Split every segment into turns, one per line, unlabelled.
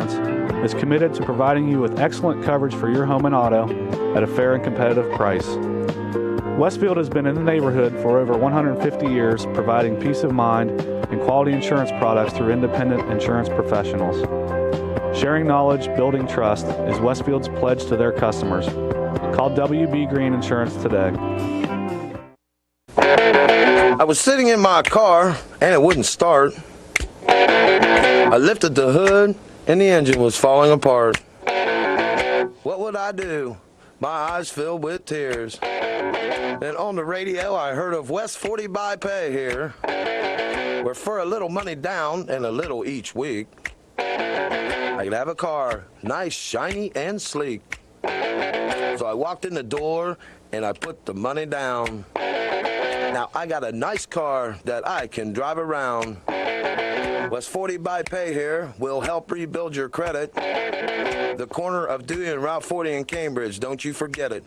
Insurance is committed to providing you with excellent coverage for your home and auto at a fair and competitive price. Westfield has been in the neighborhood for over 150 years, providing peace of mind and quality insurance products through independent insurance professionals. Sharing knowledge, building trust is Westfield's pledge to their customers. Call WB Green Insurance today.
I was sitting in my car and it wouldn't start. I lifted the hood and the engine was falling apart. What would I do? My eyes filled with tears. Then on the radio I heard of West 40 by Pay here, where for a little money down and a little each week, I could have a car, nice, shiny, and sleek. So I walked in the door and I put the money down. Now I got a nice car that I can drive around. West 40 by Pay here will help rebuild your credit. The corner of Dewey and Route 40 in Cambridge, don't you forget it.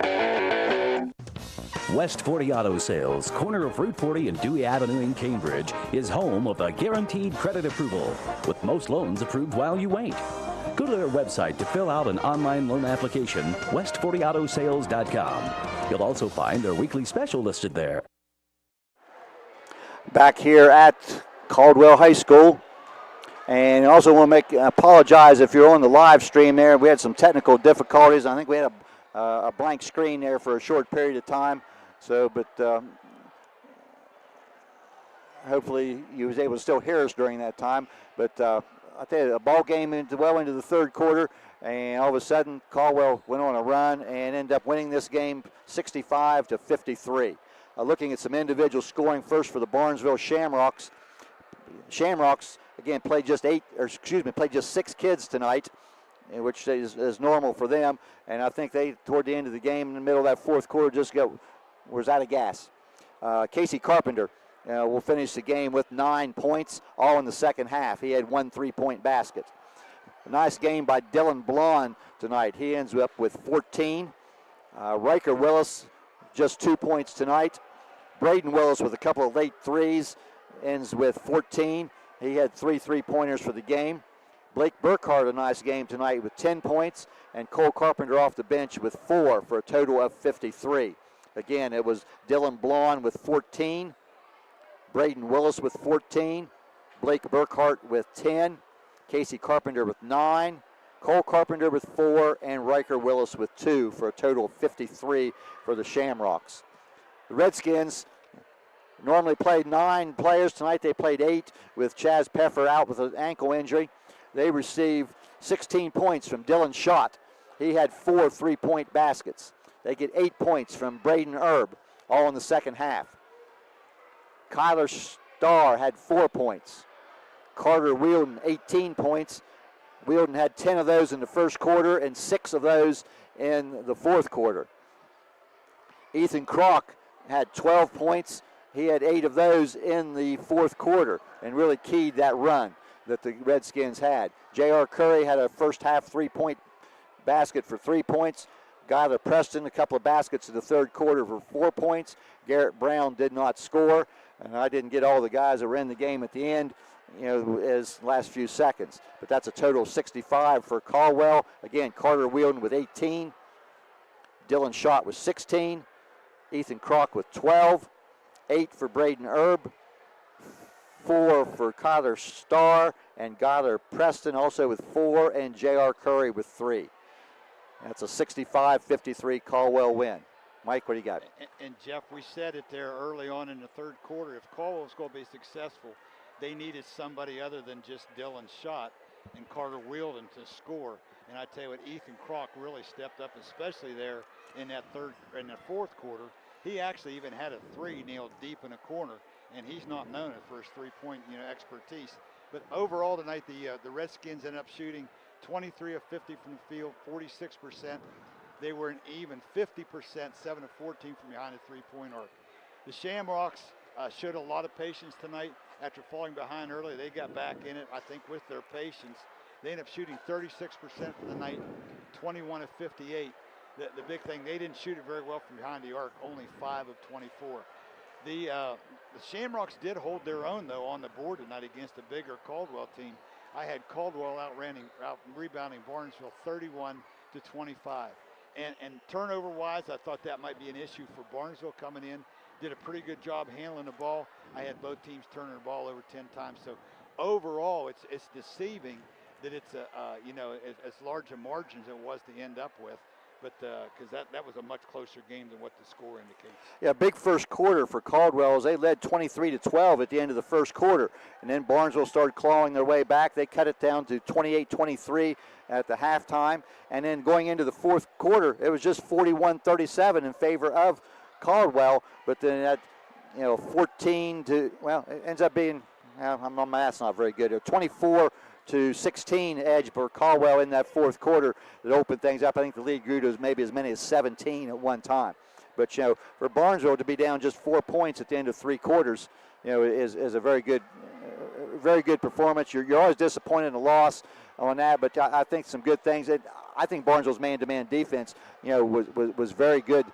West 40 Auto Sales, corner of Route 40 and Dewey Avenue in Cambridge, is home of a guaranteed credit approval, with most loans approved while you wait. Go to their website to fill out an online loan application, west40autosales.com. You'll also find their weekly special listed there.
Back here at Caldwell High School. And I also want to apologize if you're on the live stream there. We had some technical difficulties. I think we had a blank screen there for a short period of time. So, but hopefully you was able to still hear us during that time. But I tell you, a ball game well into the third quarter, and all of a sudden Caldwell went on a run and ended up winning this game 65-53. Looking at some individual scoring first for the Barnesville Shamrocks. Shamrocks again played just 6 kids tonight, which is normal for them. And I think they, toward the end of the game, in the middle of that fourth quarter, was out of gas. Casey Carpenter will finish the game with 9 points, all in the second half. He had 1 3-point basket. A nice game by Dylan Blond tonight. He ends up with 14. Riker Willis, just 2 points tonight. Braden Willis with a couple of late threes, ends with 14. He had 3 3-pointers for the game. Blake Burkhart, a nice game tonight with 10 points, and Cole Carpenter off the bench with 4 for a total of 53. Again, it was Dylan Blond with 14, Braden Willis with 14, Blake Burkhart with 10, Casey Carpenter with 9, Cole Carpenter with 4, and Riker Willis with 2 for a total of 53 for the Shamrocks. The Redskins normally played 9 players. Tonight they played 8 with Chaz Peffer out with an ankle injury. They received 16 points from Dylan Schott. He had 4 3-point baskets. They get 8 points from Braden Erb, all in the second half. Kyler Starr had 4 points. Carter Wielden, 18 points. Wielden had 10 of those in the first quarter and 6 of those in the fourth quarter. Ethan Kroc had 12 points. He had 8 of those in the fourth quarter and really keyed that run that the Redskins had. J.R. Curry had a first half 3-point basket for 3 points. Skylar Preston, a couple of baskets in the third quarter for 4 points. Garrett Brown did not score, and I didn't get all the guys that were in the game at the end, as last few seconds. But that's a total of 65 for Caldwell. Again, Carter Wielden with 18. Dylan Schott with 16. Ethan Kroc with 12. 8 for Braden Erb. 4 for Kyler Starr, and Skylar Preston also with 4, and J.R. Curry with 3. That's a 65-53 Caldwell win. Mike, what do you got?
And Jeff, we said it there early on in the third quarter. If Caldwell was going to be successful, they needed somebody other than just Dylan Schott and Carter Wielden to score. And I tell you what, Ethan Kroc really stepped up, especially there in that fourth quarter. He actually even had a 3 nailed deep in a corner, and he's not known for his 3-point expertise. But overall tonight, the Redskins ended up shooting 23 of 50 from the field, 46%. They were an even 50%, 7 of 14 from behind the 3-point arc. The Shamrocks showed a lot of patience tonight. After falling behind early, they got back in it, I think, with their patience. They ended up shooting 36% for the night, 21 of 58. The big thing, they didn't shoot it very well from behind the arc, only 5 of 24. The Shamrocks did hold their own, though, on the board tonight against a bigger Caldwell team. I had Caldwell out rebounding Barnesville 31-25. And turnover-wise, I thought that might be an issue for Barnesville coming in. Did a pretty good job handling the ball. I had both teams turning the ball over 10 times. So overall, it's deceiving that it's as large a margin as it was to end up with. But because that was a much closer game than what the score indicates.
Yeah, big first quarter for Caldwell as they led 23-12 at the end of the first quarter. And then Barnesville started clawing their way back. They cut it down to 28-23 at the halftime. And then going into the fourth quarter, it was just 41-37 in favor of Caldwell. But then at 14 to, well, it ends up being, my math's not very good, 24-16 edge for Caldwell in that fourth quarter that opened things up. I think the lead grew to maybe as many as 17 at one time. But, for Barnesville to be down just 4 points at the end of three quarters, is a very good performance. You're always disappointed in a loss on that, but I think some good things. I think Barnesville's man-to-man defense, was very good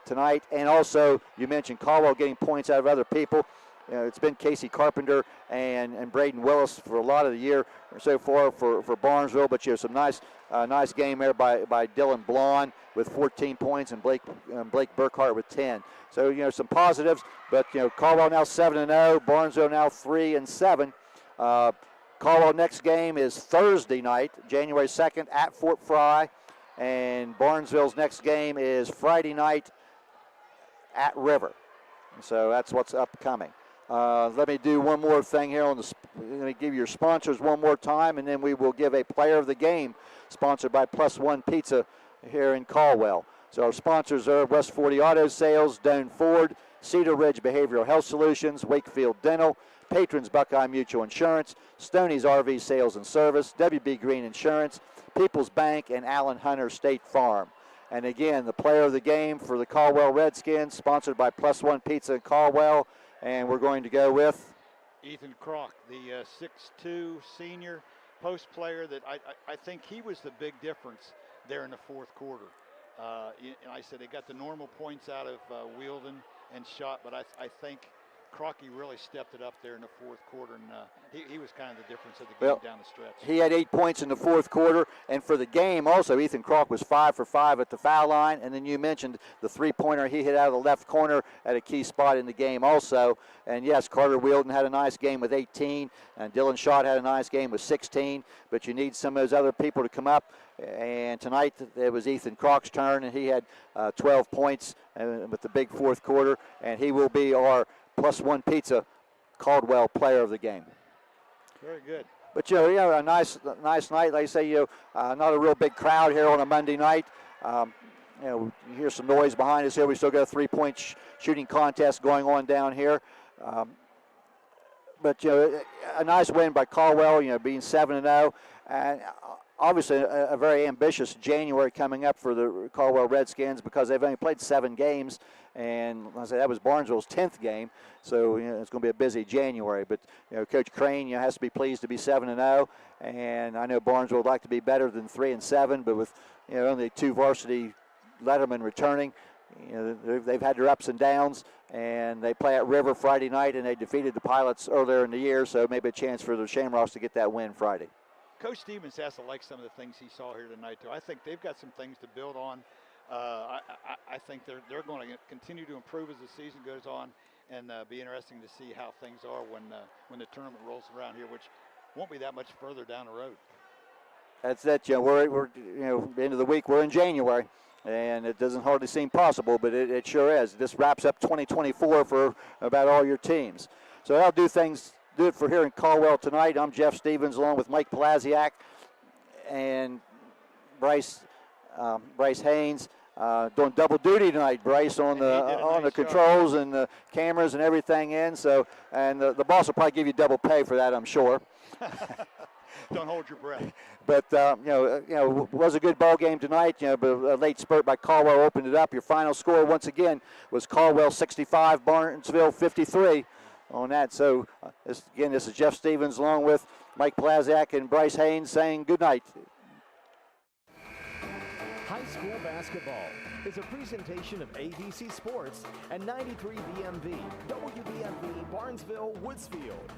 tonight. And also, you mentioned Caldwell getting points out of other people. It's been Casey Carpenter and Braden Willis for a lot of the year so far for Barnesville, but some nice game there by Dylan Blond with 14 points and Blake Burkhart with 10. So some positives, but Caldwell now 7-0, Barnesville now 3-7. Caldwell next game is Thursday night, January 2nd at Fort Fry, and Barnesville's next game is Friday night at River. So that's what's upcoming. Let me do one more thing here let me give your sponsors one more time, and then we will give a player of the game sponsored by Plus One Pizza here in Caldwell. So our sponsors are West 40 Auto Sales, Doane Ford, Cedar Ridge Behavioral Health Solutions, Wakefield Dental, Patrons Buckeye Mutual Insurance, Stoney's RV Sales and Service, WB Green Insurance, People's Bank, and Allen Hunter State Farm. And again, the player of the game for the Caldwell Redskins, sponsored by Plus One Pizza in Caldwell. And we're going to go with
Ethan Kroc, the 6'2" senior post player that I think he was the big difference there in the fourth quarter. I said they got the normal points out of Wielden and Schott, but I think Crocky really stepped it up there in the fourth quarter, and he was kind of the difference of the game down the stretch.
He had 8 points in the fourth quarter, and for the game also, Ethan Kroc was 5 for 5 at the foul line, and then you mentioned the three-pointer he hit out of the left corner at a key spot in the game also. And yes, Carter Wielden had a nice game with 18, and Dylan Schott had a nice game with 16, but you need some of those other people to come up. And tonight it was Ethan Kroc's turn, and he had 12 points with the big fourth quarter, and he will be our Plus One Pizza Caldwell player of the game.
Very good.
But a nice night. Like I say, not a real big crowd here on a Monday night. You hear some noise behind us here. We still got a 3-point shooting contest going on down here. But a nice win by Caldwell. Being 7-0, and obviously a very ambitious January coming up for the Caldwell Redskins because they've only played 7 games. And I say that was Barnesville's 10th game, so it's going to be a busy January. But Coach Crane has to be pleased to be 7-0, and I know Barnesville would like to be better than 3-7. But with only 2 varsity lettermen returning, they've had their ups and downs. And they play at River Friday night, and they defeated the Pilots earlier in the year, so maybe a chance for the Shamrocks to get that win Friday.
Coach Stevens has to like some of the things he saw here tonight, too. I think they've got some things to build on. I think they're going to continue to improve as the season goes on, and be interesting to see how things are when the tournament rolls around here, which won't be that much further down the road.
That's it. We're the end of the week. We're in January, and it doesn't hardly seem possible, but it sure is. This wraps up 2024 for about all your teams. So that'll do it for here in Caldwell tonight. I'm Jeff Stevens, along with Mike Palaziak and Bryce Haynes. Doing double duty tonight, Bryce, on the controls and the cameras and everything in. So, and the boss will probably give you double pay for that, I'm sure.
Don't hold your breath.
But it was a good ball game tonight. But a late spurt by Caldwell opened it up. Your final score once again was Caldwell 65, Barnesville 53 on that. So this is Jeff Stevens along with Mike Palaziak and Bryce Haynes saying good night.
High school basketball is a presentation of AVC Sports and 93 BMV, WBNV Barnesville, Woodsfield.